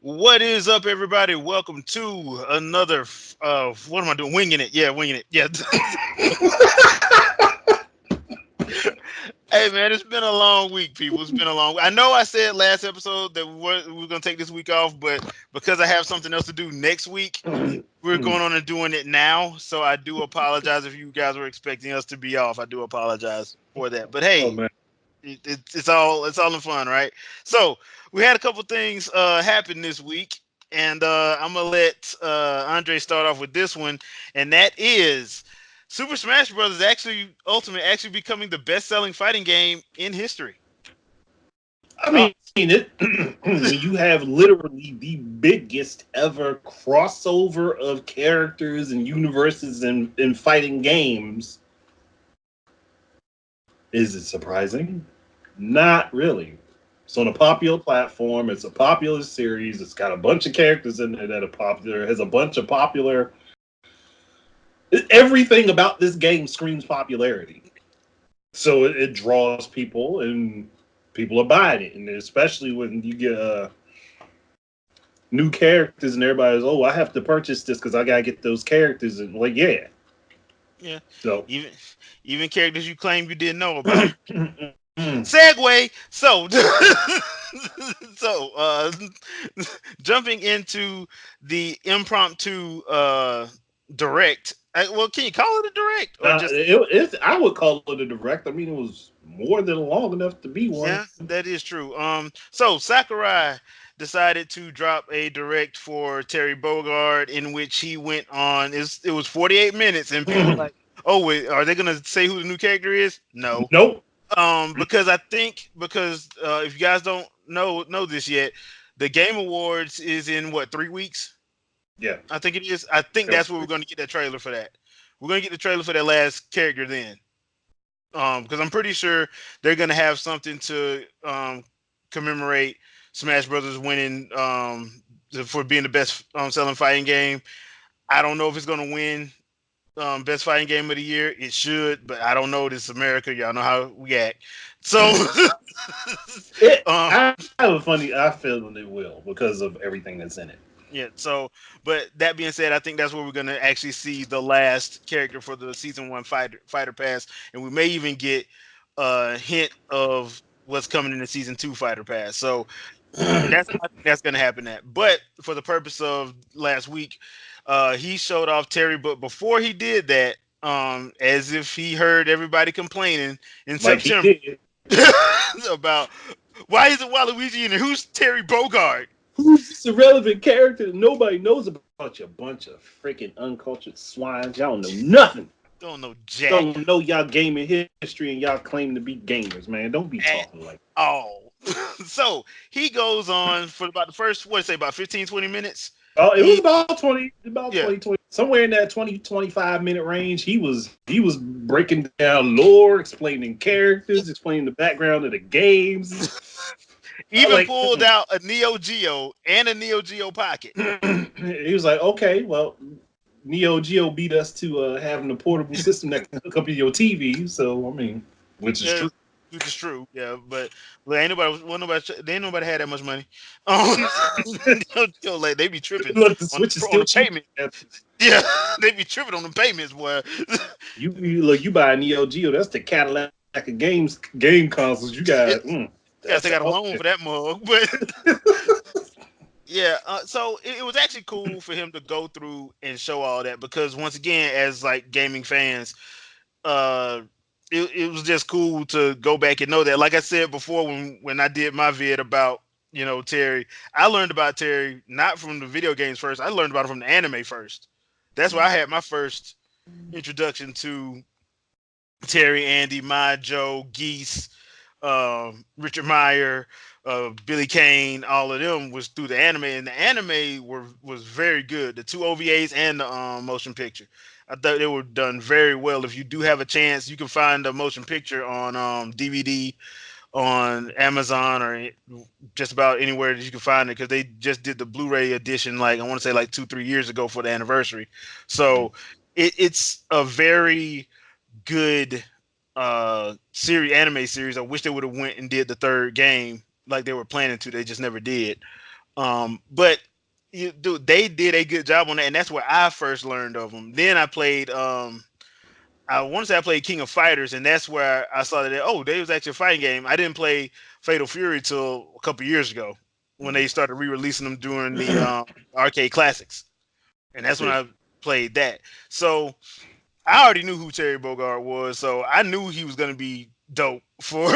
What is up, everybody? Welcome to another. What am I doing? Winging it. Yeah, winging it. Yeah. Hey, man, it's been a long week, people. It's been a long. I know I said last episode that we were gonna take this week off, but because I have something else to do next week, we're going on and doing it now. So I do apologize if you guys were expecting us to be off. I do apologize for that. But Oh hey, man. it's all in fun, right? So we had a couple things happen this week, and I'm gonna let Andre start off with this one, and that is Super Smash Brothers actually Ultimate actually becoming the best-selling fighting game in history. I Oh, mean, when you have literally the biggest ever crossover of characters and universes in fighting games, is it surprising? Not really. It's on a popular platform. It's a popular series. It's got a bunch of characters in there that are popular. It has a bunch of popular. Everything about this game screams popularity. So it draws people, and people are buying it. And especially when you get new characters and everybody's, oh, I have to purchase this because I gotta get those characters, and like, yeah. yeah, So even even characters you claim you didn't know about. Segway. So, so jumping into the impromptu direct. Well, can you call it a direct or just? I would call it a direct. I mean, it was more than long enough to be one. Yeah, that is true. So Sakurai decided to drop a direct for Terry Bogard in which he went on. It was 48 minutes, and people were like, "Oh, wait, are they gonna say who the new character is?" No. Nope. Because I think because if you guys don't know this yet, the Game Awards is in what 3 weeks? Yeah. I think it is. I think Yep. that's where we're going to get that trailer for that. We're going to get the trailer for that last character then. Because I'm pretty sure they're going to have something to commemorate Smash Brothers winning for being the best selling fighting game. I don't know if it's going to win best fighting game of the year. It should, but I don't know. This is America. Y'all know how we act. So, um, I have a funny. I feel it will because of everything that's in it. yeah. So, but that being said, I think that's where we're gonna actually see the last character for the season one fighter pass, and we may even get a hint of what's coming in the season two fighter pass. So that's I think that's gonna happen. That, but for the purpose of last week, he showed off Terry. But before he did that, as if he heard everybody complaining in Like he September did. about why is it Waluigi and who's Terry Bogard? Who's this irrelevant character that nobody knows about? You bunch of freaking uncultured swines. Y'all don't know nothing. Don't know Jack Don't know y'all gaming history and y'all claim to be gamers, man. Don't be at talking like. all. So he goes on for about the first what say about 15, 20 minutes. Oh, it was He about yeah 20 somewhere in that 20 to 25 minute range. He was breaking down lore, explaining characters, explaining the background of the games. I even like pulled out a Neo Geo and a Neo Geo Pocket. he was like, okay, well, Neo Geo beat us to having a portable system that can hook up to your TV. So I mean, which is Yeah, true. which is true. Yeah, but well, ain't nobody, well, nobody, they ain't nobody had that much money. Um, like they be tripping Look, the on Switch is on still the cheap. payment. Yeah, they be tripping on the payments, boy. You look, you buy a Neo Geo, that's the Cadillac of game consoles. You got Yeah, that's gotta the take out a loan for that mug, but yeah. So it was actually cool for him to go through and show all that because once again, as like gaming fans, uh, it was just cool to go back and know that. Like I said before, when I did my vid about Terry, I learned about Terry not from the video games first. I learned about him from the anime first. That's where I had my first introduction to Terry, Andy, Mai, Joe, Geese, Richard Meyer, Billy Kane, all of them was through the anime, and the anime was very good. The two OVAs and the motion picture, I thought they were done very well. If you do have a chance, you can find the motion picture on DVD on Amazon or just about anywhere that you can find it because they just did the Blu-ray edition like I want to say like 2-3 years ago for the anniversary. So it's a very good series anime series. I wish they would have went and did the third game like they were planning to. They just never did. But dude, they did a good job on that, and that's where I first learned of them. Then I played. I want to say I played King of Fighters, and that's where I saw that. Oh, they was actually a fighting game. I didn't play Fatal Fury till a couple years ago when they started re-releasing them during the arcade classics, and that's when See, I played that. So I already knew who Terry Bogard was, so I knew he was gonna be dope for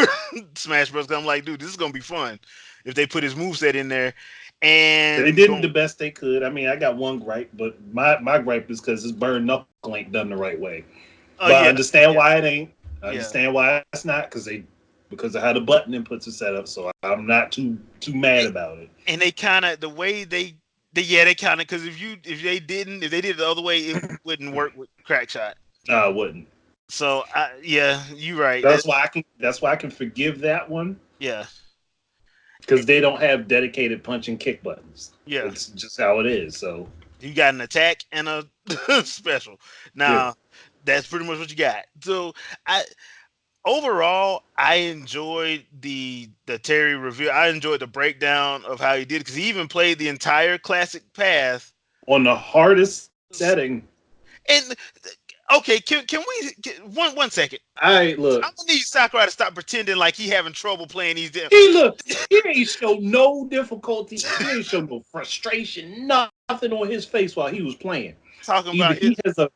Smash Bros. 'Cause I'm like, dude, this is gonna be fun if they put his moveset in there. they And did going, the best they could. I mean, I got one gripe, but my gripe is because his burn knuckle ain't done the right way. oh But I yeah, understand yeah, why it ain't. I yeah. understand why it's not because of how the button inputs are set up. So I'm not too mad about it. And they kind of the way they kind of because if they did it the other way, it wouldn't work with Crackshot. No, I wouldn't. So yeah, you're right. That's why I can forgive that one Yeah, because they don't have dedicated punch and kick buttons. yeah. It's just how it is. So You got an attack and a special. yeah. Now that's pretty much what you got. So I overall I enjoyed the Terry review. I enjoyed the breakdown of how he did because he even played the entire classic path. On the hardest setting, And okay, can we one second? I look. I'm gonna need Sakurai to stop pretending like he having trouble playing these. He ain't show no difficulty. He ain't show no frustration, nothing on his face while he was playing. Talking Either about it.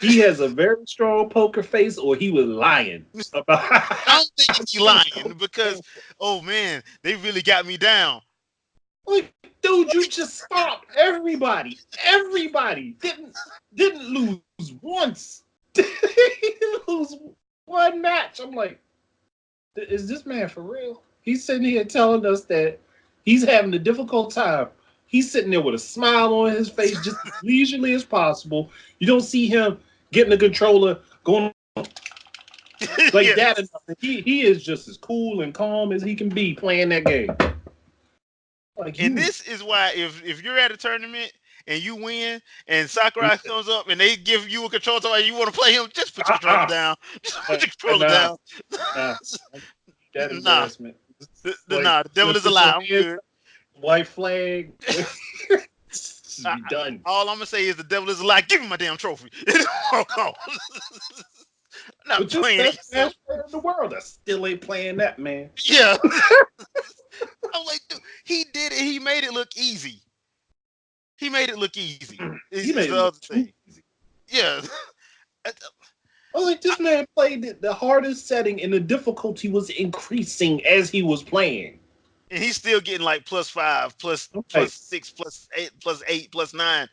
he has a very strong poker face, or he was lying about. I don't think he's lying because oh man, they really got me down. Like, dude, you just stopped. Everybody didn't lose once. Didn't lose one match. I'm like, is this man for real? He's sitting here telling us that he's having a difficult time. He's sitting there with a smile on his face, just as leisurely as possible. You don't see him getting the controller going like Yes. that. He is just as cool and calm as he can be playing that game. Like And this is why if you're at a tournament and you win and Sakurai comes up and they give you a controller and you want to play him, just put your controller down. Just put your controller down. Nah, that Nah. embarrassment. Nah, the devil is a lie. I'm good. White flag. Be done. All I'm gonna say is the devil is a lie. Give me my damn trophy. Walk on. I'm not But just playing best it. Smash player in the world. I still ain't playing that, man. Yeah. I'm like, dude, he did it. He made it look easy. He made it look easy. He made it the look other too thing. easy. Yeah. I was like, this man played the hardest setting, and the difficulty was increasing as he was playing. And he's still getting like +5, plus Okay. +6, +8, +8, +9.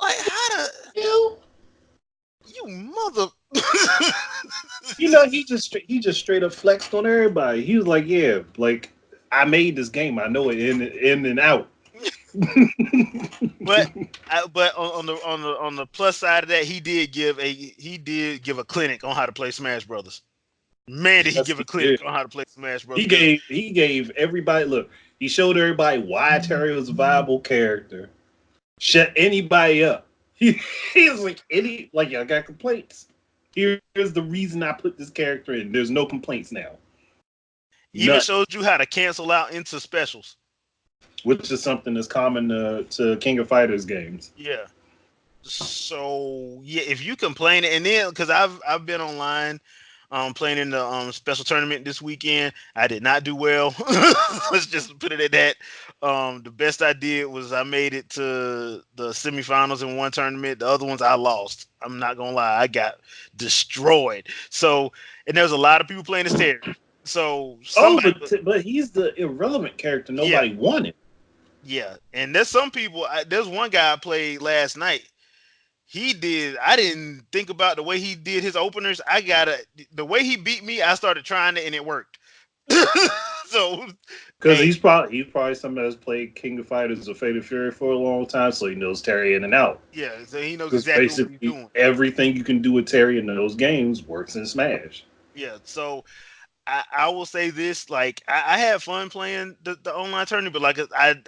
Like how the You you mother? he just straight up flexed on everybody. He was like, yeah, like I made this game. I know it in and out. But on the plus side of that, he did give a clinic on how to play Smash Brothers. Man, did he Yes, give a he clinic did. on how to play Smash Brothers? He gave everybody look. He showed everybody why Terry was a viable character. Shut anybody up. He was like I got complaints. Here's the reason I put this character in. There's no complaints now. Even None. showed you how to cancel out into specials. Which is something that's common to King of Fighters games. Yeah. So yeah, if you complain, and then because I've been online, playing in the special tournament this weekend, I did not do well. Let's just put it at that. The best I did was I made it to the semifinals in one tournament. The other ones I lost. I'm not gonna lie, I got destroyed. So, and there's a lot of people playing this Terry. So somebody, but he's the irrelevant character yeah, nobody wanted. yeah. And there's some people. There's one guy I played last night. I didn't think about the way he did his openers. The way he beat me, I started trying it and it worked. So, Because hey, he's probably somebody that's played King of Fighters or Fatal Fury for a long time, so he knows Terry in and out. yeah, so he knows Because exactly what he's basically doing. everything you can do with Terry in those games works in Smash. Yeah, so I will say this: like I had fun playing the online tournament, but like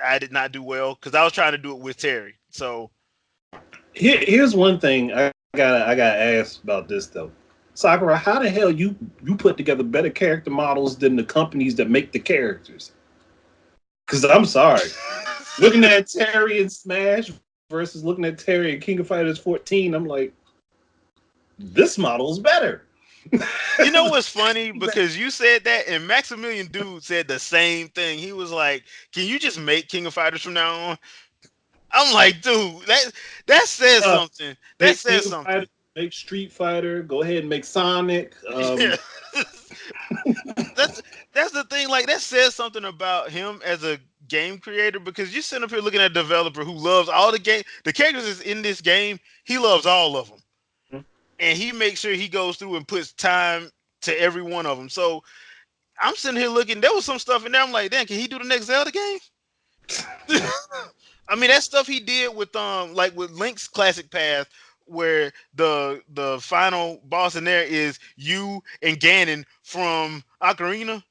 I did not do well because I was trying to do it with Terry. So Here's one thing I gotta ask about this though. Sakura, how the hell you put together better character models than the companies that make the characters? Because I'm sorry. Looking at Terry in Smash versus looking at Terry in King of Fighters 14, I'm like, this model's better. You know what's funny? Because you said that, and Maximilian Dude said the same thing. He was like, "Can you just make King of Fighters from now on?" I'm like, dude, that says uh, something. That make says King of something. Fighters, make Street Fighter, go ahead and make Sonic. Yeah. that's that's the thing. Like that says something about him as a game creator because you sit up here looking at a developer who loves all the characters that's in this game. He loves all of them, and he makes sure he goes through and puts time to every one of them. So I'm sitting here looking. There was some stuff in there. I'm like, damn, can he do the next Zelda game? I mean, that stuff he did with like with Link's Classic Path, where the final boss in there is you and Ganon from Ocarina.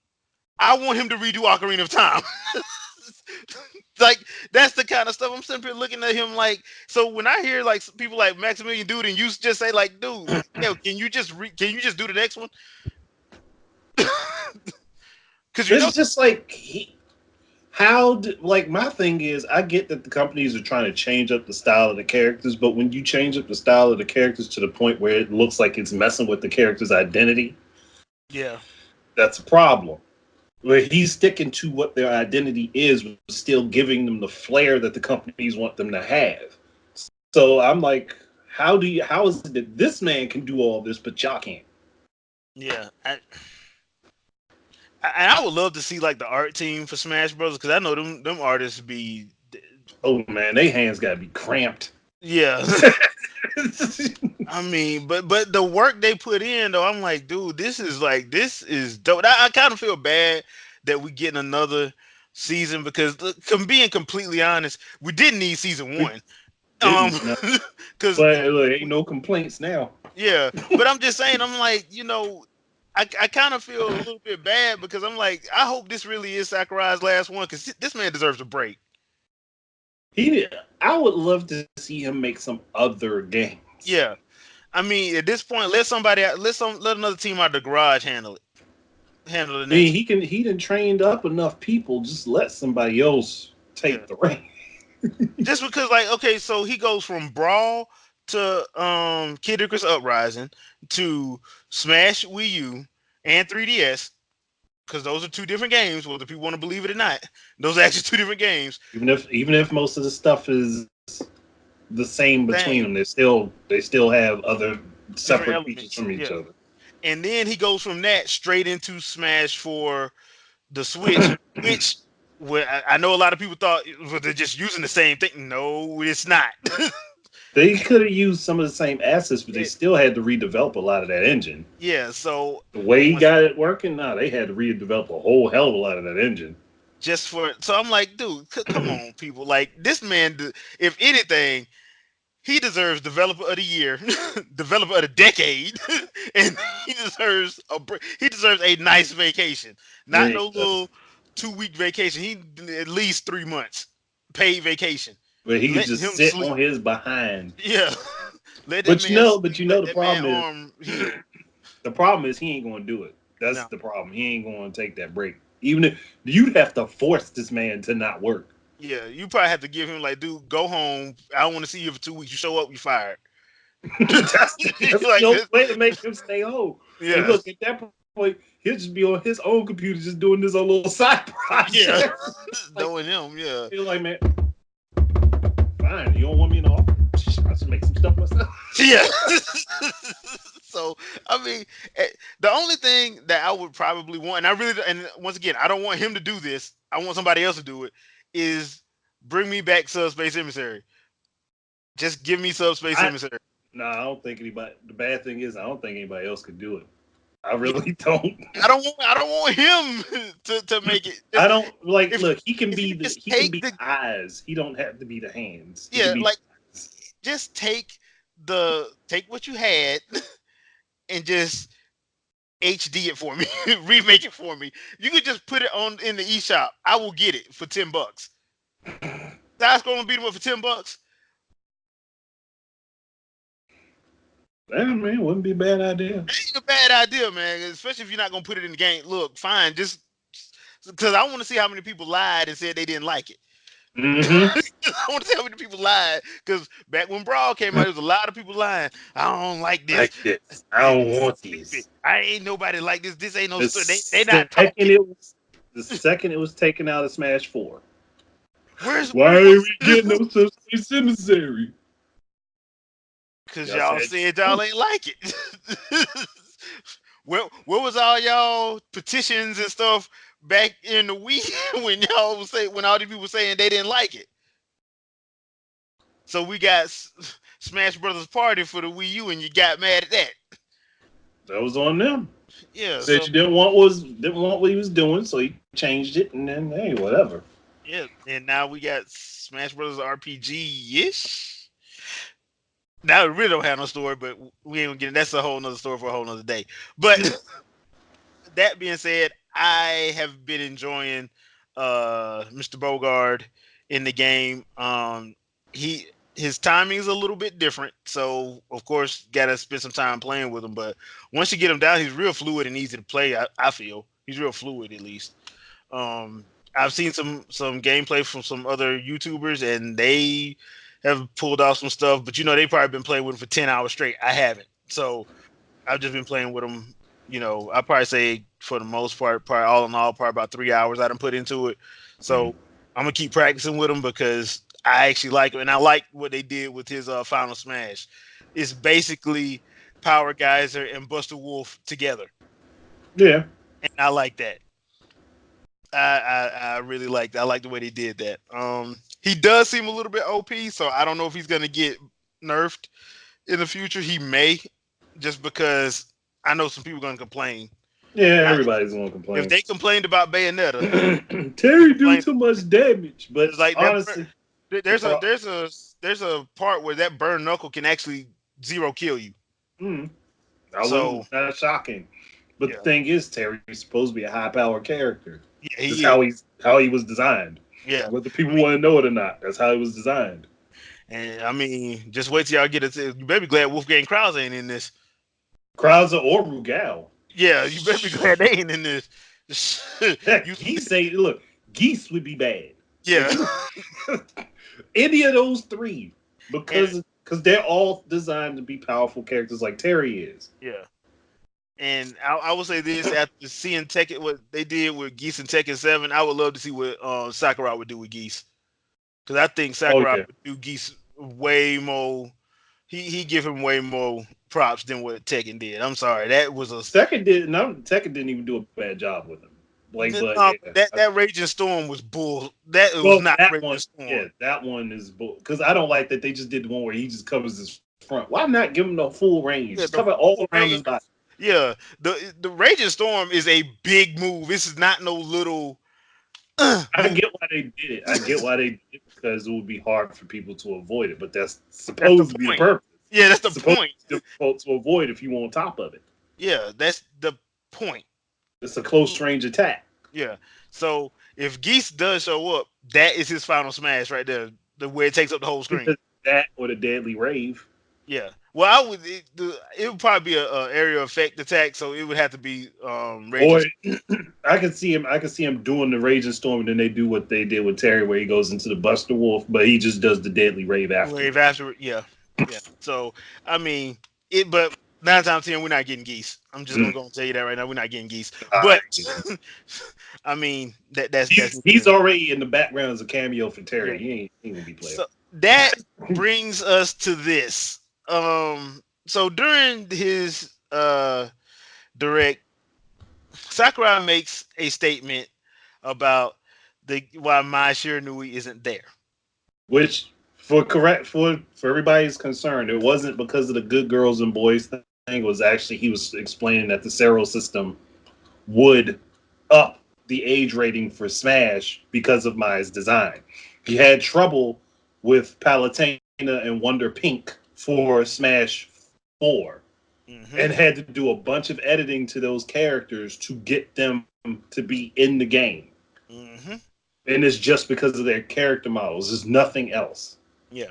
I want him to redo Ocarina of Time. Like that's the kind of stuff I'm sitting here looking at him like. So when I hear like people like Maximilian Dude and you just say like, dude, yo, can you just do the next one? Because you know, It's just like how like my thing is I get that the companies are trying to change up the style of the characters, but when you change up the style of the characters to the point where it looks like it's messing with the character's identity, yeah, that's a problem. Where he's sticking to what their identity is, but still giving them the flair that the companies want them to have. So I'm like, how is it that this man can do all this, but y'all can't? yeah. And I would love to see like the art team for Smash Brothers because I know them artists be Oh man, they hands gotta be cramped. yeah. I mean, but the work they put in though, I'm like, dude, this is dope. I kind of feel bad that we getting another season because look, being completely honest, we didn't need season We one. Um, didn't, no. because But look, ain't no complaints now. yeah, but I'm just saying, I'm like, I kind of feel a little bit bad because I'm like, I hope this really is Sakurai's last one because this man deserves a break. He, I would love to see him make some other games. Yeah, I mean, at this point, let another team out of the garage handle the I mean, next. he done trained up enough people. Just let somebody else Yeah, take the reign. just because, like, okay, so he goes from Brawl to Kid Icarus Uprising to Smash Wii U and 3DS because those are two different games, whether people want to believe it or not. Those are actually two different games. Even if most of the stuff is the same between Same, them, they still have other different separate features elements. from each Yeah. other. And then he goes from that straight into Smash for the Switch, which I know a lot of people thought they're just using the same thing. No, it's not. They could have used some of the same assets, but they It- still had to redevelop a lot of that engine. yeah, so The way he once got it working, nah, they had to redevelop a whole hell of a lot of that engine. just for so I'm like, dude, come on, people. Like this man, if anything, he deserves developer of the year, developer of the decade, and he deserves a nice vacation, not They, no little 2 week vacation. He at least 3 months paid vacation. where he could Let just him sit sleep. on his behind. Yeah, let that But man but sleep. you know Let the that man problem is arm heal. the problem is he ain't going to do it. That's No, the problem. He ain't going to take that break. Even if you'd have to force this man to not work. yeah, you probably have to give him like, dude, go home. I don't want to see you for 2 weeks. You show up, you fired. That's the Like only this, way to make him stay home. And yeah, look, at that point, he'll just be on his own computer just doing this own little side yeah, project. like, knowing him, yeah. he's like, man, fine. You don't want me in the office? I'll just make some stuff myself. Yeah. So I mean, the only thing that I would probably want, and I really, and once again, I don't want him to do this. I want somebody else to do it. Is bring me back Subspace Emissary. Just give me Subspace I Emissary. No, I don't think anybody. The bad thing is, I don't think anybody else could do it. I Yeah, really don't. I don't want him to make it. I Just don't like. if Look, he can if be you the just he can take be the the eyes. He don't have to be the hands. He can yeah, be. like just take what you had and just HD it for me, remake it for me. You could just put it on in the eShop. I will get it for $10. That's going to beat him up for $10. Damn, man, wouldn't be a bad idea. Ain't a bad idea, man. Especially if you're not going to put it in the game. Look, fine, just because I want to see how many people lied and said they didn't like it. Mm-hmm. I want to see how many people lied because back when Brawl came out, there was a lot of people lying. I don't like this. Like this. I This don't is want stupid. these. I ain't nobody like this. This ain't no The story. They not second talking. it was the second it was taken out of Smash 4. Where's Why where ain't was? we getting no subspace emissary? Because Y'all y'all said said y'all ain't like it. Where was all y'all petitions and stuff back in the Wii when y'all was say when all these people saying they didn't like it? So we got Smash Brothers Party for the Wii U, and you got mad at that. that was on them. Yeah. Said So you didn't want what he was doing, so he changed it, and then hey, whatever. yeah, and now we got Smash Brothers RPG ish. Now we really don't have no story, but we ain't gonna get. That's a whole nother story for a whole nother day. But that being said, I have been enjoying Mr. Bogard in the game. He his timing is a little bit different, so of course gotta spend some time playing with him. But once you get him down, he's real fluid and easy to play. I feel he's real fluid at least. I've seen some gameplay from some other YouTubers, and they have pulled off some stuff. But they probably been playing with him for 10 hours straight. I haven't, so I've just been playing with him. I probably say for the most part, probably all in all, probably about 3 hours I done put into it. So I'm gonna keep practicing with him because I actually like him, and I like what they did with his Final Smash. It's basically Power Geyser and Buster Wolf together, Yeah. and I like that. I really like that. I like the way they did that. He does seem a little bit OP, so I don't know if he's gonna get nerfed in the future. He may, just because I know some people gonna complain. Yeah, I, everybody's gonna if complain. they complained about Bayonetta, they Terry do complained. too much damage, but It's like that. honestly, the There's a pro there's a there's a part where that burn knuckle can actually zero kill you. mm, I So wouldn't not shocking. But the yeah, thing is, Terry's supposed to be a high power character. yeah, That's he is. how he was designed. Yeah, Whether I people mean, want to know it or not, that's how he was designed. and I mean, just wait till y'all get it. You better be glad Wolfgang Krause ain't in this. Krauser or Rugal. Yeah, you better be glad they ain't in this. Heck, You, Geese say, look, Geese would be bad. yeah, If you any of those three, and because they're all designed to be powerful characters like Terry is. yeah, and I will say this: after seeing Tekken, what they did with Geese and Tekken 7, I would love to see what Sakurai would do with Geese, because I think Oh Sakurai yeah. would do Geese way more. He give him way more props than what Tekken did. I'm sorry, that was a Tekken didn't even do a bad job with him. Like, but yeah. that Raging Storm was bull. That it was Well, not that Raging one, Storm. yeah, that one is because I don't like that they just did the one where he just covers his front. Why not give him the full range? Just Yeah, cover the all full around his range. body. Yeah, the Raging Storm is a big move. This is not no little I move. get why they did it. I get why they did it because it would be hard for people to avoid it. But that's That's the supposed to be the point. purpose. Yeah, that's the It's supposed point. to be difficult to avoid if you on top of it. Yeah, that's the point. It's a close range attack. Yeah. So if Geese does show up, that is his final smash right there. The where it takes up the whole screen. Either that or the deadly rave. Yeah. Well, it would probably be a area effect attack, so it would have to be Raging Or I can see him. I can see him doing the raging storm, and then they do what they did with Terry, where he goes into the Buster Wolf, but he just does the deadly rave Wave afterwards. after. Yeah. Yeah. So I mean it, but 9 times 10 we're not getting Geese. I'm just gonna Mm. go and tell you that right now. We're not getting Geese. All But right. I mean that's He's already in the background as a cameo for yeah. Terry. He ain't gonna be playing. So that brings us to this. So during his direct, Sakurai makes a statement about the why Mai Shiranui isn't there. Which for everybody's concerned, it wasn't because of the good girls and boys thing. It was actually he was explaining that the Serial system would up the age rating for Smash because of Mai's design. He had trouble with Palutena and Wonder Pink for Smash 4 Hmm. and had to do a bunch of editing to those characters to get them to be in the game. Hmm. And it's just because of their character models. There's nothing else. Yeah.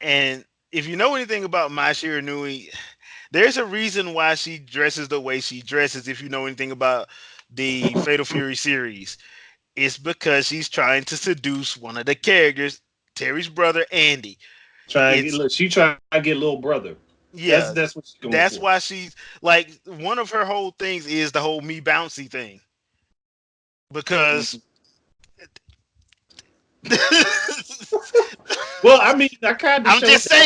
And if you know anything about Mai Shiranui, there's a reason why she dresses the way she dresses. If you know anything about the Fatal Fury series, It's because she's trying to seduce one of the characters, Terry's brother Andy. Trying to get It's look. She trying to get little brother. yeah, That's what she's going that's for. why she's like one of her whole things is the whole me bouncy thing because Mhm. Well, I mean, I kind of I'm showed just that off.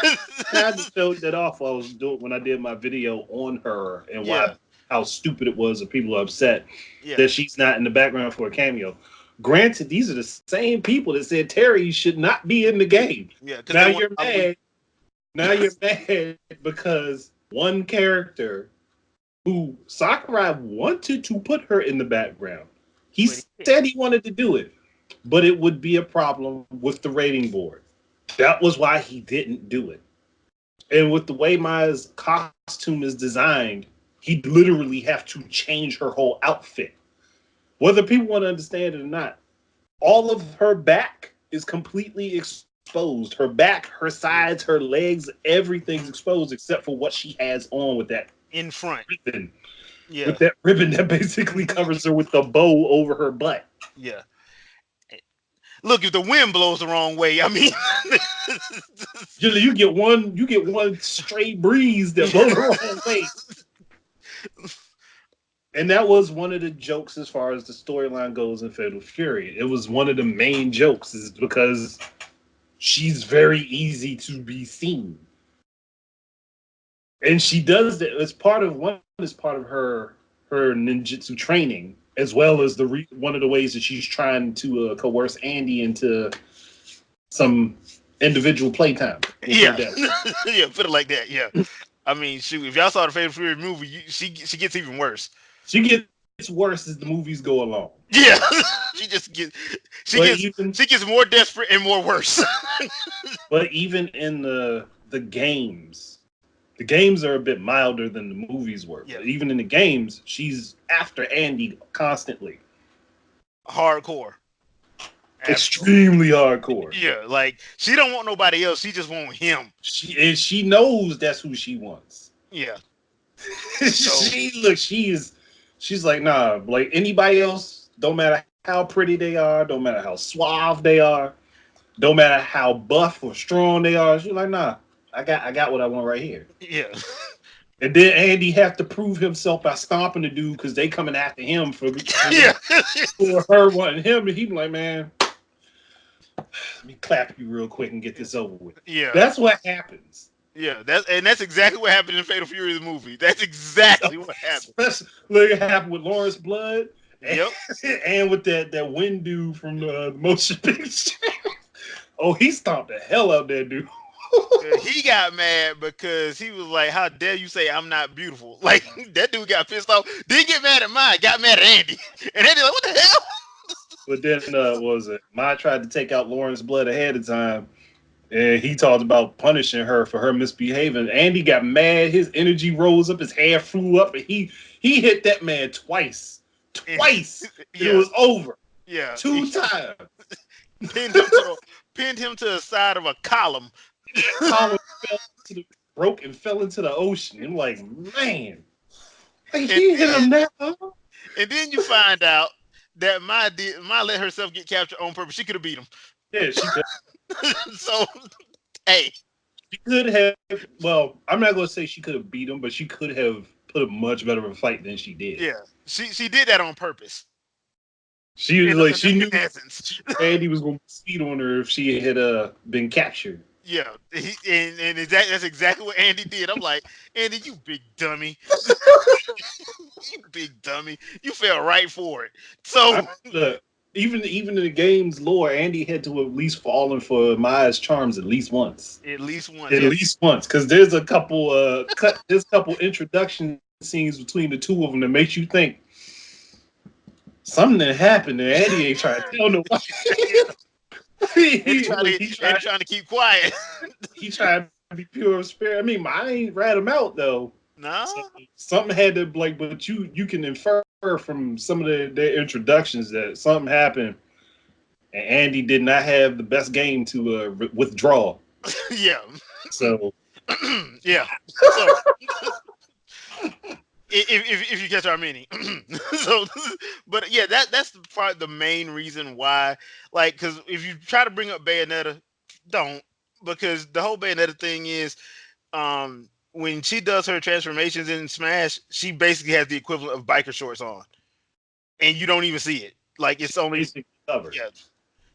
saying. Kind of showed that off. I was doing when I did my video on her and why Yeah, how stupid it was that people are upset yeah, that she's not in the background for a cameo. Granted, these are the same people that said Terry should not be in the game. yeah, because they Now want you're Halloween. mad. Now you're mad because one character who Sakurai wanted to put her in the background. He But said he wanted to do it, but it would be a problem with the rating board. That was why he didn't do it. And with the way Maya's costume is designed, he'd literally have to change her whole outfit. Whether people want to understand it or not, all of her back is completely exposed. Her back, her sides, her legs, everything's exposed except for what she has on in front, ribbon. yeah, With that ribbon that basically covers her with the bow over her butt. yeah. Look, if the wind blows the wrong way, I mean, You get one stray breeze that blow the wrong way. And that was one of the jokes as far as the storyline goes in Fatal Fury. It was one of the main jokes is because she's very easy to be seen. And she does that as part of one is part of her ninjutsu training, as well as one of the ways that she's trying to coerce Andy into some individual playtime. We'll put yeah, it that way. yeah. Put it like that. Yeah. I mean, shoot, if y'all saw the Fatal Fury movie, she gets even worse. She gets worse as the movies go along. Yeah, she just gets she But gets even she gets more desperate and more worse. but even in the games, the games are a bit milder than the movies were. But Yeah, even in the games, she's after Andy constantly. hardcore. Absolutely. Extremely hardcore. Yeah, like she don't want nobody else. She just want him. She knows that's who she wants. Yeah. So She's like, nah, like anybody else, don't matter how pretty they are, don't matter how suave they are, don't matter how buff or strong they are. She's like, nah, I got what I want right here. yeah, And then Andy have to prove himself by stomping the dude because they coming after him yeah, for her wanting him, and he be like, man, let me clap you real quick and get this over with. yeah, That's what happens. yeah. That's exactly what happened in Fatal Fury the movie. That's exactly what happened. Especially look it happened with Lawrence Blood and, Yep. and with that wind dude from the motion picture. Oh, he stomped the hell out of that dude. He got mad because he was like, "How dare you say I'm not beautiful?" Like that dude got pissed off. Didn't get mad at mine. Got mad at Andy. And Andy like, "What the hell?" But then what was it? Ma tried to take out Lawrence Blood ahead of time. And he talked about punishing her for her misbehaving. Andy got mad. His energy rose up. His hair flew up, and he hit that man twice. And Twice. It yeah, was over. yeah. Two He times. pinned him to the side of a column. That column fell to the broke and fell into the ocean. I'm like, man, like And he hit then him that hard. and then you find out that my let herself get captured on purpose. She could have beat him. Yeah, she could. So hey, She could have. Well, I'm not gonna say she could have beat him, but she could have put up much better of a fight than she did. yeah, she did that on purpose. She was like she In knew essence, Andy was gonna speed on her if she had been captured. yeah, and that's exactly what Andy did. I'm like, Andy, you big dummy, you big dummy, you fell right for it. I So look, even in the game's lore, Andy had to have at least fallen for Maya's charms at least once. at least once, At yeah, least once, because there's a couple there's a couple introduction scenes between the two of them that makes you think something happened and Andy ain't trying to tell nobody. Andy trying to keep quiet. he tried to be pure of spirit. I mean, I ain't rat him out though. No, So, something had to like, but you can infer from some of their introductions that something happened, and Andy did not have the best game to withdraw. yeah, So yeah. So if you catch our meaning. So, but yeah, that's probably the main reason why. Like, because if you try to bring up Bayonetta, don't, because the whole Bayonetta thing is, when she does her transformations in Smash, she basically has the equivalent of biker shorts on, and you don't even see it. Like, it's only, Basically covered. yeah,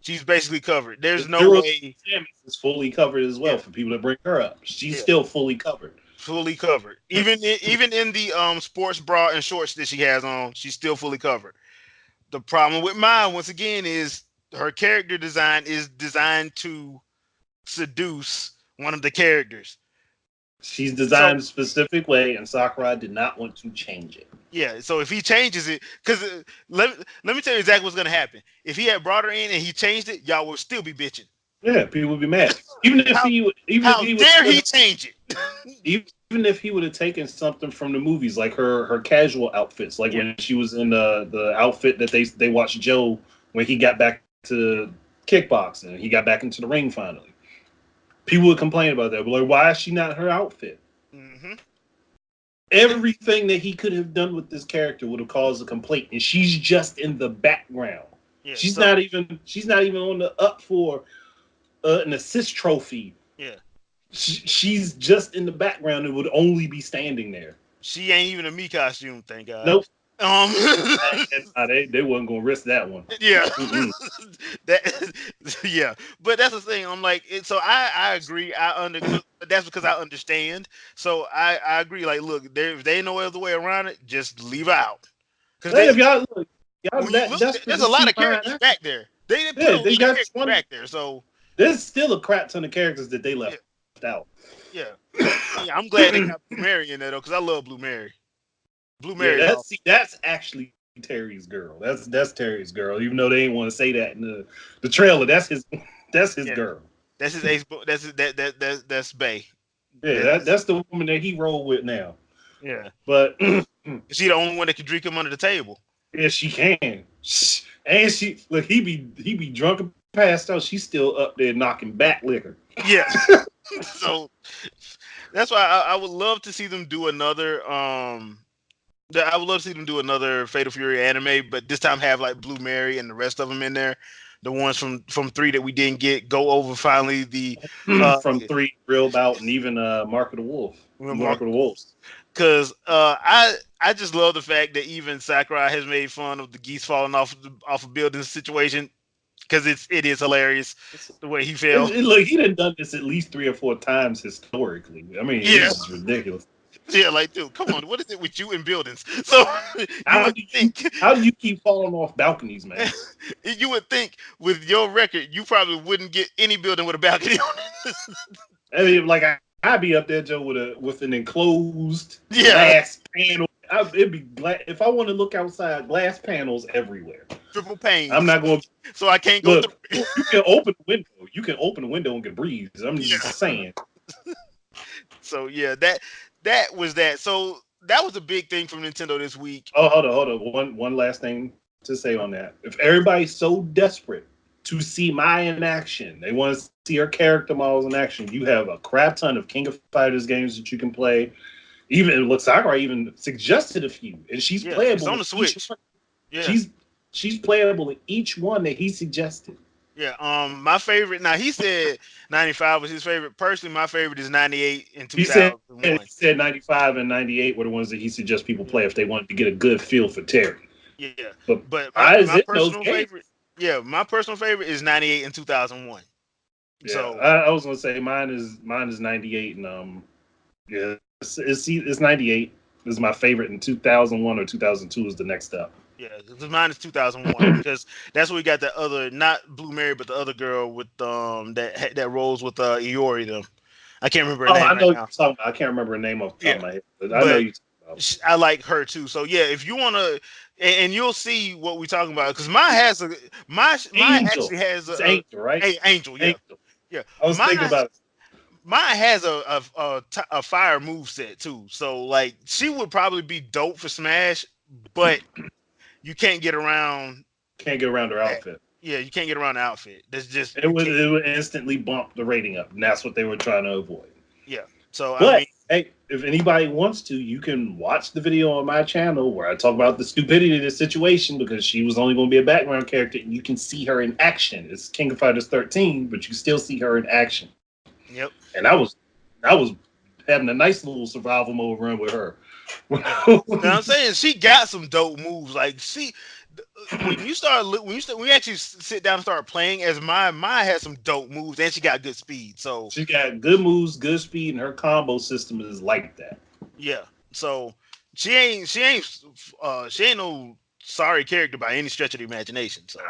she's basically covered. There's no Zero way. Samus is fully covered as Yeah, well for people that bring her up. She's yeah, still fully covered. fully covered. Even in the sports bra and shorts that she has on, she's still fully covered. The problem with mine, once again, is her character design is designed to seduce one of the characters. She's So designed a specific way, and Sakurai did not want to change it. yeah, so if he changes it, because let me tell you exactly what's gonna happen. If he had brought her in and he changed it, y'all would still be bitching. Yeah, people would be mad. Even if How he, even if how he would, dare he change it? even if he would have taken something from the movies, like her casual outfits, like Yeah, when she was in the outfit that they watched Joe when he got back to kickboxing, he got back into the ring finally. People would complain about that, but like, why is she not her outfit? hmm Everything that he could have done with this character would have caused a complaint, and she's just in the background. yeah. She's So not even on the up for an assist trophy. yeah, She's just in the background and would only be standing there. she ain't even a me costume, thank God. Nope. Um, They wasn't gonna risk that one. yeah, Mm-mm. that yeah. But that's the thing. I'm like, so I agree. But that's because I understand. So I agree. Like, look, if they ain't no other way around it, just leave her out. Because Hey, if y'all look, y'all when you that look, desperate there's to a lot see of mine, characters back there. They didn't put a yeah, lot they of got characters one. back there. So There's still a crap ton of characters that they yeah, left out. yeah, yeah. I'm glad they got Blue Mary in there though, because I love Blue Mary. Blue Yeah, Mary's awesome. that's actually Terry's girl. That's Terry's girl. Even though they ain't want to say that in the trailer, that's his Yeah, girl. that's his ace. That's his, that's Bay. Yeah, That's that's the woman that he rolled with now. yeah. But She the only one that can drink him under the table. yeah, she can. And she look, he be drunk and passed out. She's still up there knocking back liquor. Yeah. So that's why I would love to see them do another. I would love to see them do another Fatal Fury anime, but this time have like Blue Mary and the rest of them in there. The ones from three that we didn't get, go over finally the From three real bout and even Mark of the Wolf. Mark of the Wolves. because I just love the fact that even Sakurai has made fun of the geese falling off a building situation, because it is hilarious the way he fell. Look, he done this at least 3 or 4 times historically. I mean, Yeah, it's just ridiculous. yeah, like dude, come on, what is it with you in buildings? So you How would do you think how do you keep falling off balconies, man? you would think with your record you probably wouldn't get any building with a balcony on it. I mean, like I'd be up there, Joe, with an enclosed Yeah, glass panel. It'd be if I want to look outside, glass panels everywhere. triple I'm panes, not going to so I can't go look. through. You can open the window. You can open the window and get breeze. I'm Yeah. just saying. So yeah, that was that. So that was a big thing from Nintendo this week. Oh, hold on. One last thing to say on that. If everybody's so desperate to see Maya in action, they want to see her character models in action, you have a crap ton of King of Fighters games that you can play. Even look, Sakurai even suggested a few, and she's Yeah, it's playable on in the each Switch. one. Yeah, She's playable in each one that he suggested. yeah. My favorite. Now he said 95 was his favorite. Personally, my favorite is 98 and He 2001. said 95 and 98 were the ones that he suggests people Yeah, play if they wanted to get a good feel for Terry. yeah. But But I is my in those personal games. favorite, yeah, my personal favorite is 98 and 2001. Yeah, So I was gonna say mine is 98 and yeah, it's 98 is my favorite, and 2001 or 2002 is the next up. yeah, because mine is 2001 because that's where we got that other, not Blue Mary, but the other girl with that rolls with Iori them. I can't remember her Oh, name I right know you're now. talking about. I can't remember her name off the top Yeah, of my head, but I know but you talking about I like her too. So yeah, if you want to, and you'll see what we're talking about, because mine has mine Angel. actually has It's Angel, right? a angel. Yeah, Angel. yeah. I was thinking about it. Mine has a fire move set too. So like she would probably be dope for Smash, but you can't get around Can't get around her that. outfit. Yeah, you can't get around the outfit. That's just It you would can't. it would instantly bump the rating up, and that's what they were trying to avoid. Yeah. So I But mean, hey, if anybody wants to, you can watch the video on my channel where I talk about the stupidity of this situation because she was only going to be a background character, and you can see her in action. It's King of Fighters 13, but you still see her in action. yep, And I was having a nice little survival mode run with her. yeah. Now I'm saying she got some dope moves. Like when you actually sit down and start playing, as my had some dope moves, and she got good speed. So She got good moves, good speed, and her combo system is like that. yeah, so she ain't no sorry character by any stretch of the imagination. So,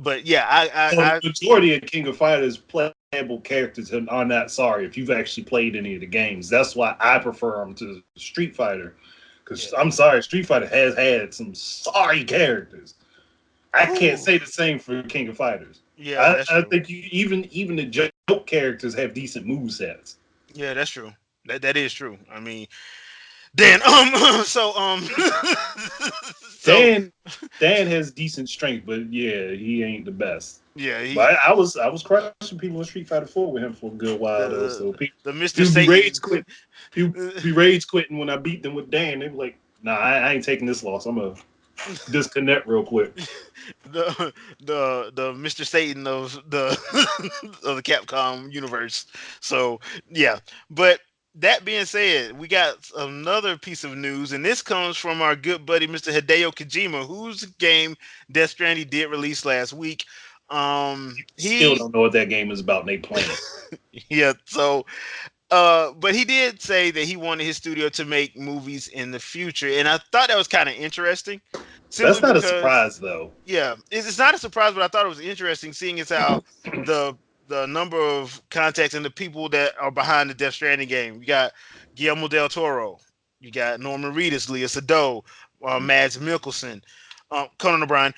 but yeah, So the majority of King of Fighters playable characters are not sorry if you've actually played any of the games. That's why I prefer them to Street Fighter. Because yeah, I'm sorry, Street Fighter has had some sorry characters. I can't whew, say the same for King of Fighters. yeah, I, that's I true. think even the joke characters have decent move sets. Yeah, that's true. That is true. I mean, then so so Dan Dan has decent strength, but yeah, he ain't the best. yeah, But I was crushing people in Street Fighter 4 with him for a good while though. So the people, the Mr. people be rage Satan. quit. People be rage quitting when I beat them with Dan. They be like, "Nah, I ain't taking this loss. I'm gonna disconnect real quick." The Mr. Satan of the of the Capcom universe. So yeah, but that being said, we got another piece of news, and this comes from our good buddy Mr. Hideo Kojima, whose game Death Stranding did release last week. Still He don't know what that game is about. And they playing. yeah, so but he did say that he wanted his studio to make movies in the future, and I thought that was kind of interesting, simply That's not a because surprise though. yeah, it's not a surprise, but I thought it was interesting seeing as how the the number of contacts and the people that are behind the Death Stranding game. You got Guillermo del Toro, you got Norman Reedus, Leah Sado, Mads Mikkelsen, Conan O'Brien.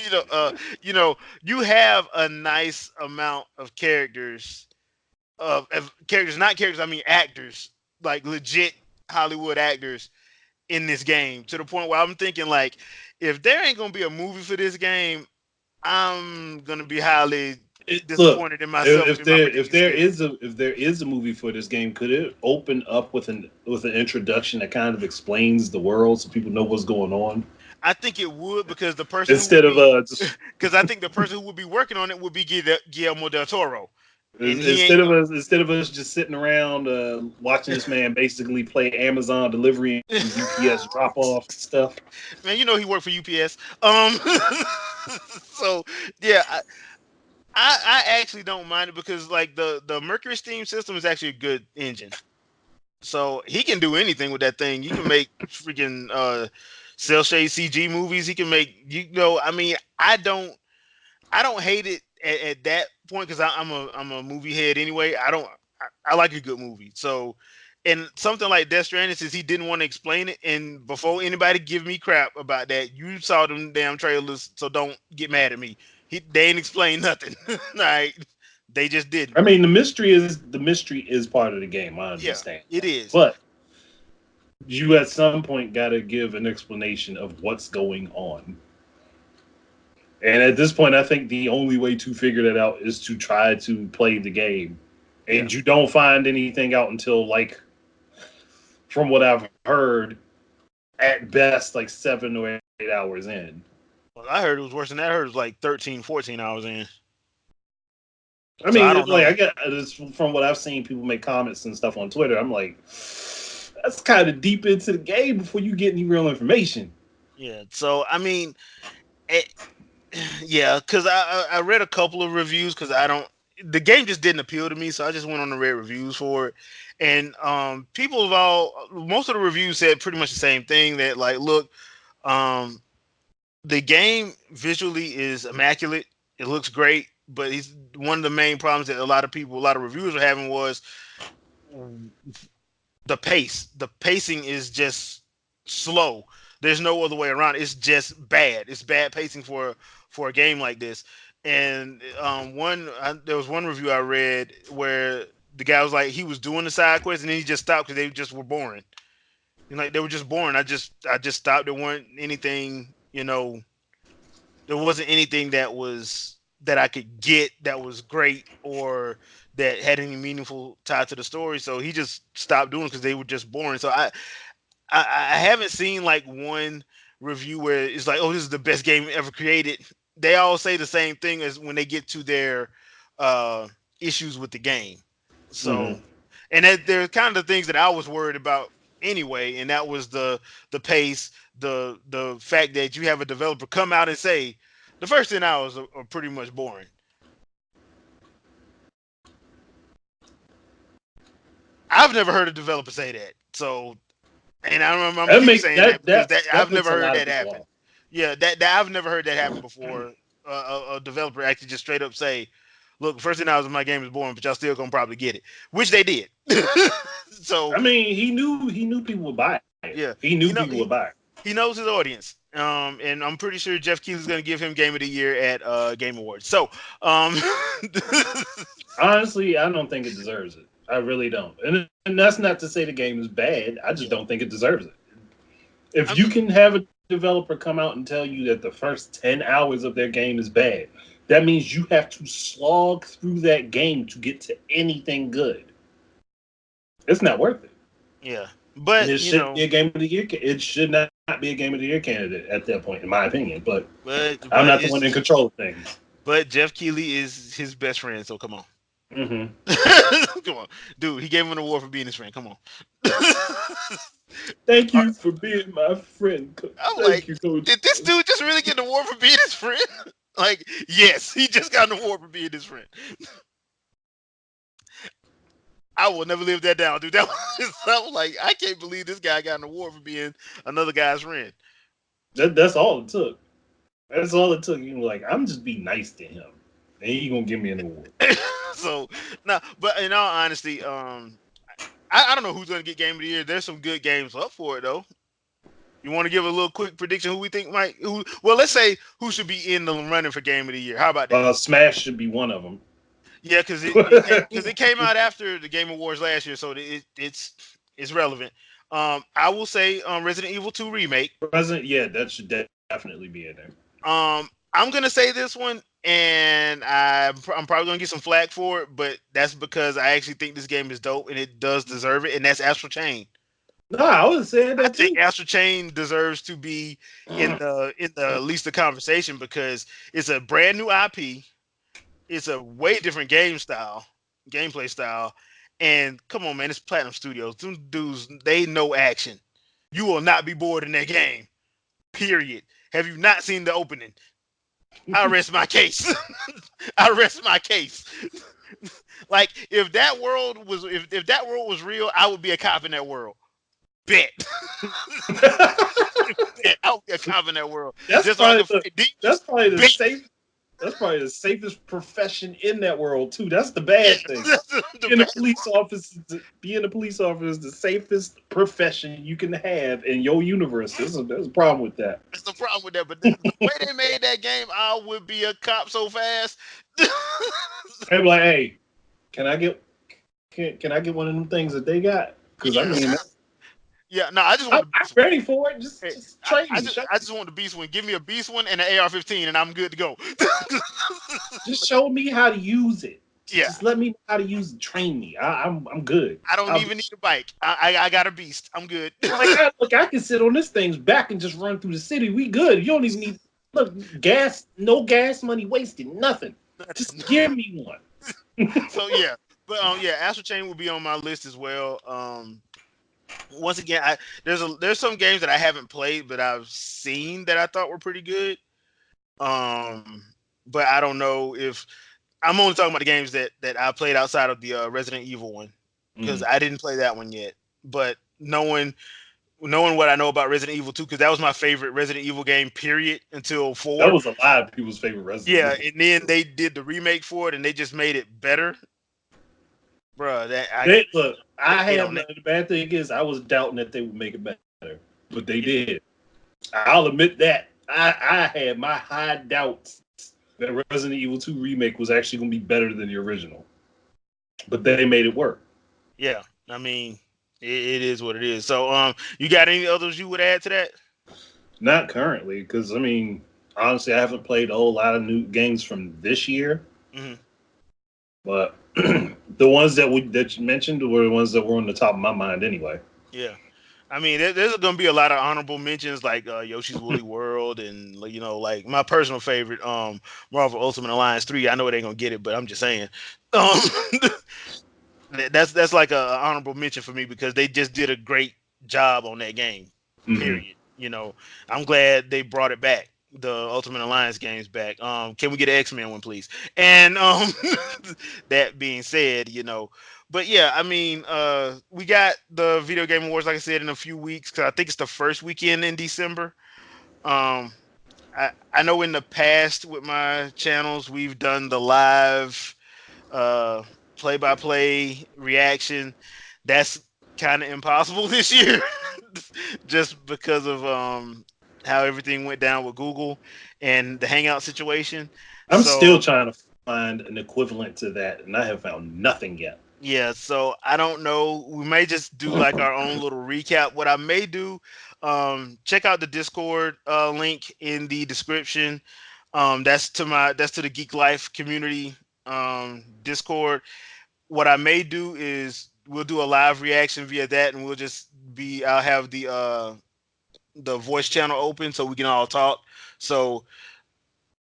You know, you know, you have a nice amount of characters of characters, not characters. I mean actors, like legit Hollywood actors in this game to the point where I'm thinking like, if there ain't gonna be a movie for this game, I'm gonna be highly Look, disappointed in myself in my if predicting there skills. is a movie for this game, could it open up with an introduction that kind of explains the world so people know what's going on I think it would because the person who would instead of be just because I think the person who would be working on it would be Guillermo del Toro, and he ain't instead of us just sitting around watching this man basically play Amazon delivery and UPS drop off stuff. man. You know he worked for UPS. So yeah, I actually don't mind it because like the Mercury Steam system is actually a good engine. So he can do anything with that thing. He can make freaking cell shade CG movies. He can make I mean, I don't hate it at that point because I'm a movie head anyway. I like a good movie. So and something like Death Stranding, since he didn't want to explain it, and before anybody give me crap about that, you saw them damn trailers, so don't get mad at me. They ain't explained nothing. All right, they just didn't. I mean, the mystery is part of the game. I Yeah, understand it that, is. but you at some point got to give an explanation of what's going on. And at this point, I think the only way to figure that out is to try to play the game. Yeah. And you don't find anything out until, like, from what I've heard, at best, like 7 or 8 hours in. Well, I heard it was worse than that. I heard it was like 13, 14 hours in. I So I mean, don't like, know. I get this from what I've seen people make comments and stuff on Twitter. I'm like, that's kind of deep into the game before you get any real information. Yeah. So I mean, it, yeah, because I read a couple of reviews because I don't. The game just didn't appeal to me, so I just went on to read reviews for it. And people of all, most of the reviews said pretty much the same thing. That like, look, um, the game visually is immaculate. It looks great, but he's one of the main problems that a lot of reviewers are having was the pace. The pacing is just slow. There's no other way around it. It's just bad. It's bad pacing for a game like this. And there was one review I read where the guy was like he was doing the side quests and then he just stopped because they just were boring. And like they were just boring. I just stopped. There weren't anything. There wasn't anything that I could get that was great or that had any meaningful tie to the story. So he just stopped doing because they were just boring. So I haven't seen like one review where it's like, oh, this is the best game ever created. They all say the same thing as when they get to their uh, issues with the game. So, Mm-hmm. and that they're kind of the things that I was worried about anyway, and that was the pace, the fact that you have a developer come out and say the first 10 hours are pretty much boring. I've never heard a developer say that. So, and I'm That keep make saying that because that I've puts never a heard lot of that people happen. off. Yeah, that I've never heard that happen before. A developer actually just straight up say, "Look, first 10 hours of my game is boring, but y'all still gonna probably get it," which they did. So I mean, he knew people would buy it. yeah, He knew he people know would buy it. he knows his audience. And I'm pretty sure Jeff Keighley's gonna give him Game of the Year at Game Awards. So um, Honestly, I don't think it deserves it. I really don't. And that's not to say the game is bad. I just yeah, don't think it deserves it. If I you mean, can have a developer come out and tell you that the first 10 hours of their game is bad, that means you have to slog through that game to get to anything good. It's not worth it. yeah, And but it shouldn't be a game of the year. It should not be a game of the year candidate at that point, in my opinion. But I'm not the one in it's control of things. but Jeff Keighley is his best friend. So come on. Hmm. Come on, dude. He gave him an award for being his friend. Come on. Thank Are- you for being my friend. I'm Thank like, you, Coach. did this dude just really get an award for being his friend? Like, yes, he just got an award for being his friend. I will never live that down, dude. That was, I was like, I can't believe this guy got an award for being another guy's friend. That's all it took. That's all it took. You were like, I'm just be nice to him, and he gonna give me an award. So now, but in all honesty, I don't know who's gonna get Game of the Year. There's some good games up for it though. You want to give a little quick prediction who we think might who? Well, let's say who should be in the running for Game of the Year. How about that? Smash should be one of them. Yeah, because it came out after the Game Awards last year, so it's relevant. I will say Resident Evil 2 remake. President, yeah, that should definitely be in there. I'm gonna say this one, and I'm probably gonna get some flack for it, but that's because I actually think this game is dope and it does deserve it, and that's Astral Chain. No, I was saying I that think too. Astral Chain deserves to be in the at least the conversation because it's a brand new IP. It's a way different gameplay style, and come on, man, it's Platinum Studios. Them dudes, they know action. You will not be bored in that game. Period. Have you not seen the opening? I rest my case. I rest my case. Like if that world was real, I would be a cop in that world. Bet. Bet. I would be a cop in that world. that's Just so I probably can the fight that's demons. probably the Bet. safe. That's probably the safest profession in that world too. That's the Yeah, bad thing. that's the Being a best. police officer, being a police officer is the safest profession you can have in your universe. There's a problem with that. That's the problem with that. But the way they made that game, I would be a cop so fast. They'd be like, "Hey, can I get can I get one of them things that they got? Because I Yeah, mean, yeah. No, I just want I'm the beast one. ready for it. Just Hey, just trade I me. just I just want the beast one. Give me a beast one and an AR-15, and I'm good to go. Just show me how to use it. Yeah, Just let me know how to use it. Train me. I'm good. I don't I'll be even need a bike. I got a beast. I'm good. like, look, I can sit on this thing's back and just run through the city. We good. You don't even need look gas. No gas money wasted. Nothing. Just give me one. So yeah, but yeah, Astral Chain will be on my list as well. Once again, there's some games that I haven't played, but I've seen that I thought were pretty good. Um, but I don't know if I'm only talking about the games that I played outside of the Resident Evil one because Mm. I didn't play that one yet. But knowing what I know about Resident Evil 2, because that was my favorite Resident Evil game, period, until That 4. was a lot of people's favorite Resident Yeah, Evil. and then they did the remake for it, and they just made it better, bruh. That I They look. they I ate have on that. the bad thing is I was doubting that they would make it better, but they Yeah, did. I'll admit that I had my high doubts that Resident Evil 2 remake was actually going to be better than the original, but they made it work. yeah. I mean, it is what it is. So, you got any others you would add to that? Not currently, because I mean, honestly, I haven't played a whole lot of new games from this year, Hmm. but the ones that you mentioned were the ones that were on the top of my mind anyway. Yeah. I mean, there's going to be a lot of honorable mentions like Yoshi's Woolly World and like my personal favorite, Marvel Ultimate Alliance 3. I know it ain't gonna get it, but I'm just saying, um, that's like a honorable mention for me because they just did a great job on that game. Hmm. Period. I'm glad they brought it back. The Ultimate Alliance games back. Can we get an X-Men one, please? And that being said, but yeah, I mean, we got the Video Game Awards, like I said, in a few weeks because I think it's the first weekend in December. Um, I know in the past with my channels we've done the live uh play-by-play reaction. That's kind of impossible this year, just because of how everything went down with Google and the Hangout situation. I'm still So trying to find an equivalent to that, and I have found nothing yet. yeah, so I don't know. We may just do like our own little recap. What I may do, check out the Discord link in the description. That's to the Geek Life community Discord. What I may do is we'll do a live reaction via that, and I'll have the voice channel open so we can all talk. So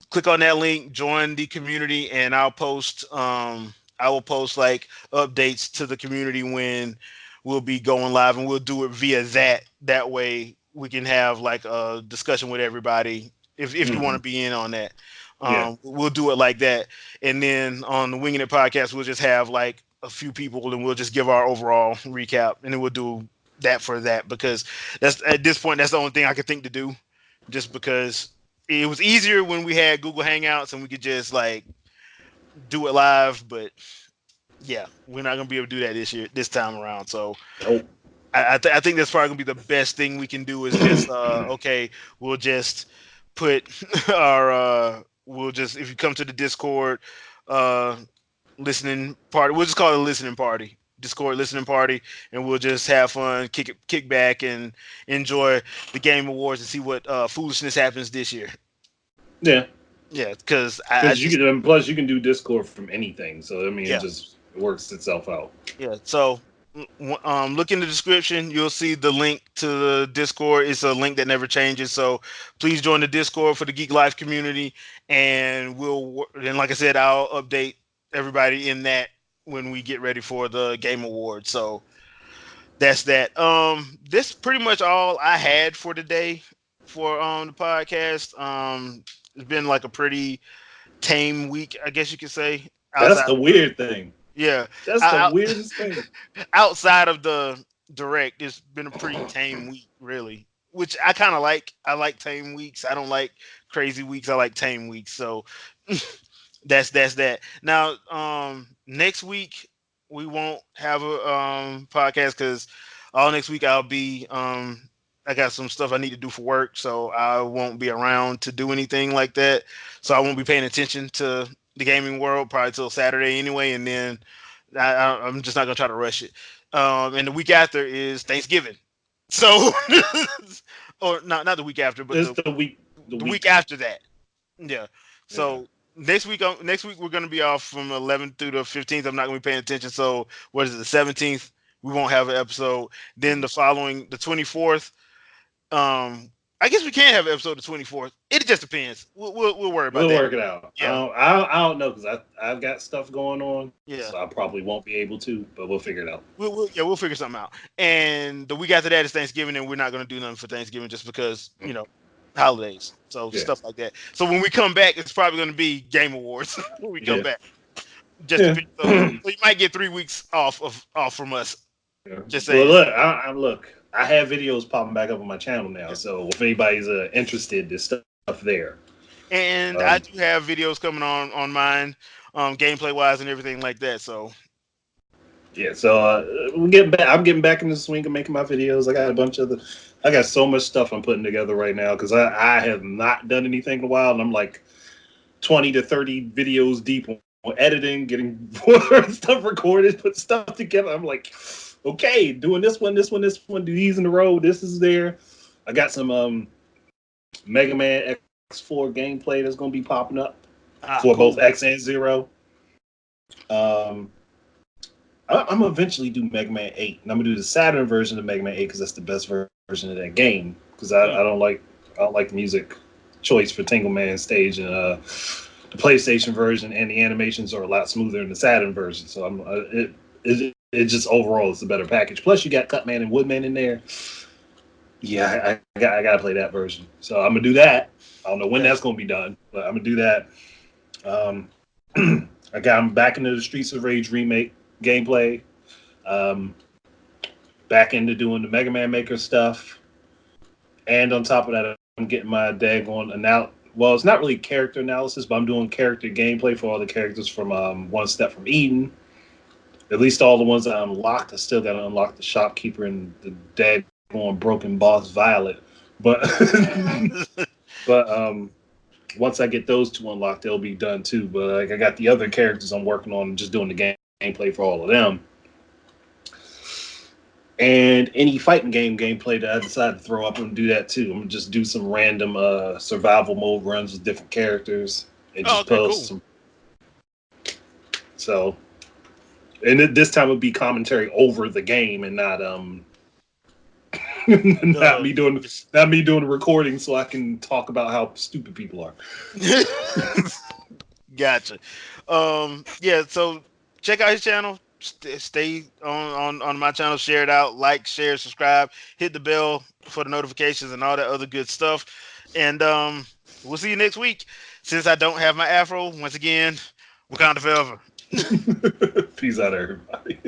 click on that link, join the community, and I will post like updates to the community when we'll be going live, and we'll do it via that. That way we can have like a discussion with everybody if you want Hmm. to be in on that. Yeah, We'll do it like that, and then on the Winging It podcast, we'll just have like a few people, and we'll just give our overall recap, and then we'll do that for that because that's at this point that's the only thing I could think to do, just because it was easier when we had Google Hangouts and we could just like do it live. But yeah, we're not gonna be able to do that this time around. So nope. I think that's probably gonna be the best thing we can do is just okay, we'll just put we'll just if you come to the Discord uh listening party, we'll just call it a listening party. Discord listening party, and we'll just have fun, kick back, and enjoy the Game Awards and see what foolishness happens this year. Yeah, Yeah, because I because you just can, and plus you can do Discord from anything, so I mean it yeah, just works itself out. yeah. So look in the description. You'll see the link to the Discord. It's a link that never changes. So please join the Discord for the Geek Life community, and and like I said, I'll update everybody in that when we get ready for the Game Awards. So that's that. This pretty much all I had for today for the podcast. It's been like a pretty tame week, I guess you could say. That's Outside the of the weird thing. yeah, That's the out, weirdest thing. outside of the direct, it's been a pretty tame week, really. Which I kind of like. I like tame weeks. I don't like crazy weeks. I like tame weeks. So that's that. Now, next week we won't have a podcast because all next week I'll be I got some stuff I need to do for work, so I won't be around to do anything like that. So I won't be paying attention to the gaming world probably till Saturday anyway, and then I'm just not gonna try to rush it. And the week after is Thanksgiving, so or not the week after, but It's the the week. The the week week. after that. Yeah. Yeah. So next week we're gonna be off from 11th through the 15th. I'm not gonna be paying attention. So what is it? The 17th we won't have an episode. Then the following the 24th. I guess we can have an episode the 24th. It just depends. We'll worry about We'll that. work it out. Yeah. I don't know because I've got stuff going on, Yeah. so I probably won't be able to, but we'll figure it out. We'll figure something out. And the week after that is Thanksgiving, and we're not gonna do nothing for Thanksgiving just because holidays. So Yeah. stuff like that. So when we come back, it's probably gonna be Game Awards when we come Yeah. back. Just Yeah. depends. So you might get 3 weeks off from us. Yeah. Just Well, saying. look, look. I have videos popping back up on my channel now, Yeah. so if anybody's interested, there's stuff there. And I Um, do have videos coming on mine, gameplay wise and everything like that. So yeah, so we're getting back. I'm getting back in the swing of making my videos. I got so much stuff I'm putting together right now because I have not done anything in a while, and I'm like 20 to 30 videos deep on editing, getting stuff recorded, put stuff together. I'm like, okay, doing this one, do these in a row. This is there. I got some Mega Man X4 gameplay that's going to be popping up Ah, for both cool. X and Zero. Um, I'm gonna eventually do Mega Man 8, and I'm gonna do the Saturn version of Mega Man 8 because that's the best version of that game. Because Mm. I don't like the music choice for Tingle Man stage, and the PlayStation version and the animations are a lot smoother in the Saturn version. So it just overall is a better package. Plus you got Cutman and Woodman in there. Yeah, I gotta play that version. So I'm gonna do that. I don't know when that's Gotcha. gonna be done, but I'm gonna do that. Um, I'm back into the Streets of Rage remake gameplay. Um, back into doing the Mega Man Maker stuff, and on top of that, I'm getting my daggone Well, it's not really character analysis, but I'm doing character gameplay for all the characters from One Step from Eden. At least all the ones that I unlocked. I still got to unlock the shopkeeper and the daggone broken boss Violet. But but once I get those two unlocked, they'll be done too. But like, I got the other characters I'm working on, just doing the gameplay for all of them. And any fighting game gameplay that I decide to throw up, I'm gonna do that too. I'm gonna just do some random survival mode runs with different characters and Oh, just okay, post cool. some. So, and this time it'll be commentary over the game and not not The me doing not me doing the recording so I can talk about how stupid people are. Gotcha. Yeah, so check out his channel. Stay on my channel. Share it out. Like, share, subscribe. Hit the bell for the notifications and all that other good stuff. And we'll see you next week. Since I don't have my afro, once again, Wakanda forever. Peace out, everybody.